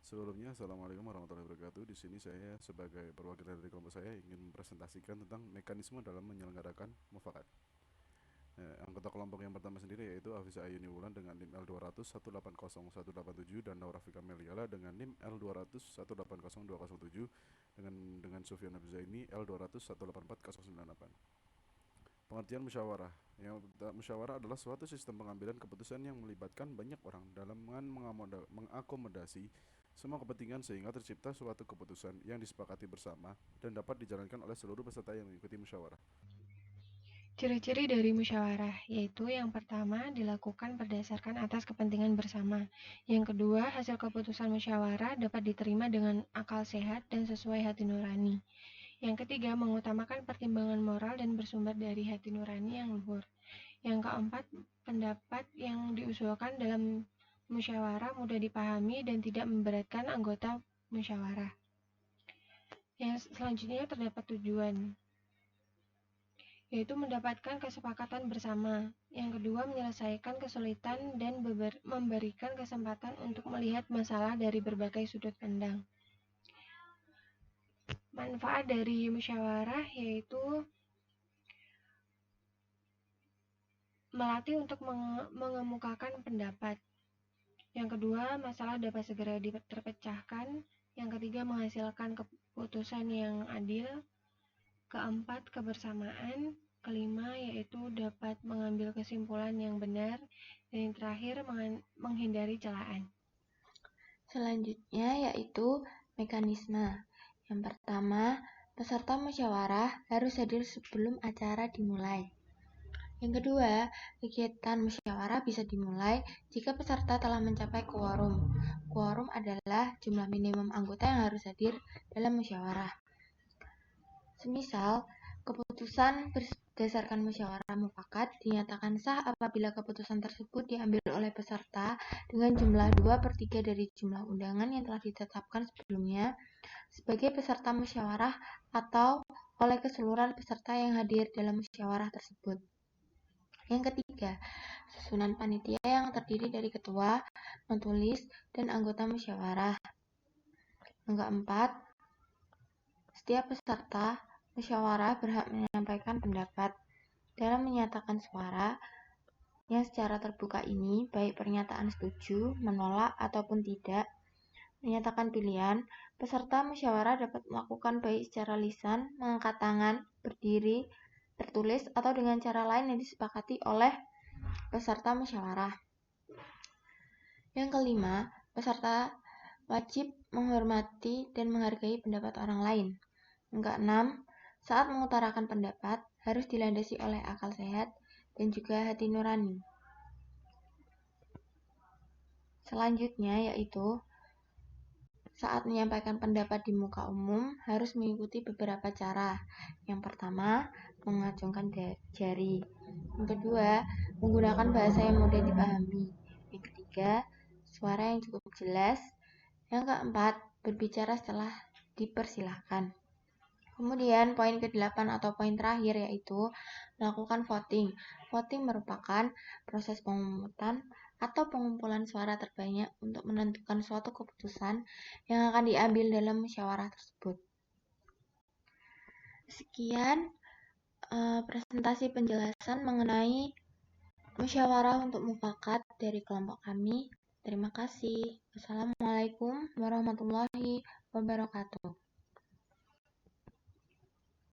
Sebelumnya, Assalamualaikum warahmatullahi wabarakatuh. Di sini saya sebagai perwakilan dari kelompok saya ingin mempresentasikan tentang mekanisme dalam menyelenggarakan mufakat. Anggota kelompok yang pertama sendiri yaitu Afisa Ayuni Wulan dengan NIM L200180187 dan Naura Fika Meliala dengan NIM L200180207 dengan Sufyan Abzaini L200184098. Pengertian musyawarah. Musyawarah adalah suatu sistem pengambilan keputusan yang melibatkan banyak orang dalam mengakomodasi semua kepentingan sehingga tercipta suatu keputusan yang disepakati bersama dan dapat dijalankan oleh seluruh peserta yang mengikuti musyawarah. Ciri-ciri dari musyawarah, yaitu yang pertama dilakukan berdasarkan atas kepentingan bersama. Yang kedua, hasil keputusan musyawarah dapat diterima dengan akal sehat dan sesuai hati nurani. Yang ketiga, mengutamakan pertimbangan moral dan bersumber dari hati nurani yang luhur. Yang keempat, pendapat yang diusulkan dalam musyawarah mudah dipahami dan tidak memberatkan anggota musyawarah. Yang selanjutnya terdapat tujuan, yaitu mendapatkan kesepakatan bersama. Yang kedua, menyelesaikan kesulitan dan memberikan kesempatan untuk melihat masalah dari berbagai sudut pandang. Manfaat dari musyawarah yaitu melatih untuk mengemukakan pendapat. Yang kedua, masalah dapat segera terpecahkan. Yang ketiga, menghasilkan keputusan yang adil. Keempat, kebersamaan. Kelima, yaitu dapat mengambil kesimpulan yang benar. Dan yang terakhir, menghindari celaan. Selanjutnya yaitu mekanisme. Yang pertama, peserta musyawarah harus hadir sebelum acara dimulai. Yang kedua, kegiatan musyawarah bisa dimulai jika peserta telah mencapai quorum. Quorum adalah jumlah minimum anggota yang harus hadir dalam musyawarah. Semisal, keputusan berdasarkan musyawarah mufakat dinyatakan sah apabila keputusan tersebut diambil oleh peserta dengan jumlah 2/3 dari jumlah undangan yang telah ditetapkan sebelumnya sebagai peserta musyawarah atau oleh keseluruhan peserta yang hadir dalam musyawarah tersebut. Yang ketiga, susunan panitia yang terdiri dari ketua, menulis, dan anggota musyawarah. Yang keempat, setiap peserta musyawarah berhak menyampaikan pendapat. Dalam menyatakan suara yang secara terbuka ini, baik pernyataan setuju, menolak, ataupun tidak, menyatakan pilihan, peserta musyawarah dapat melakukan baik secara lisan, mengangkat tangan, berdiri, tertulis, atau dengan cara lain yang disepakati oleh peserta musyawarah. Yang kelima, peserta wajib menghormati dan menghargai pendapat orang lain. Yang keenam, saat mengutarakan pendapat harus dilandasi oleh akal sehat dan juga hati nurani. Selanjutnya yaitu saat menyampaikan pendapat di muka umum harus mengikuti beberapa cara. Yang pertama, mengacungkan jari. Yang kedua, menggunakan bahasa yang mudah dipahami. Yang ketiga, suara yang cukup jelas. Yang keempat, berbicara setelah dipersilahkan. Kemudian poin ke-8 atau poin terakhir yaitu melakukan voting. Voting merupakan proses pemungutan atau pengumpulan suara terbanyak untuk menentukan suatu keputusan yang akan diambil dalam musyawarah tersebut. Sekian presentasi penjelasan mengenai musyawarah untuk mufakat dari kelompok kami. Terima kasih. Wassalamualaikum warahmatullahi wabarakatuh.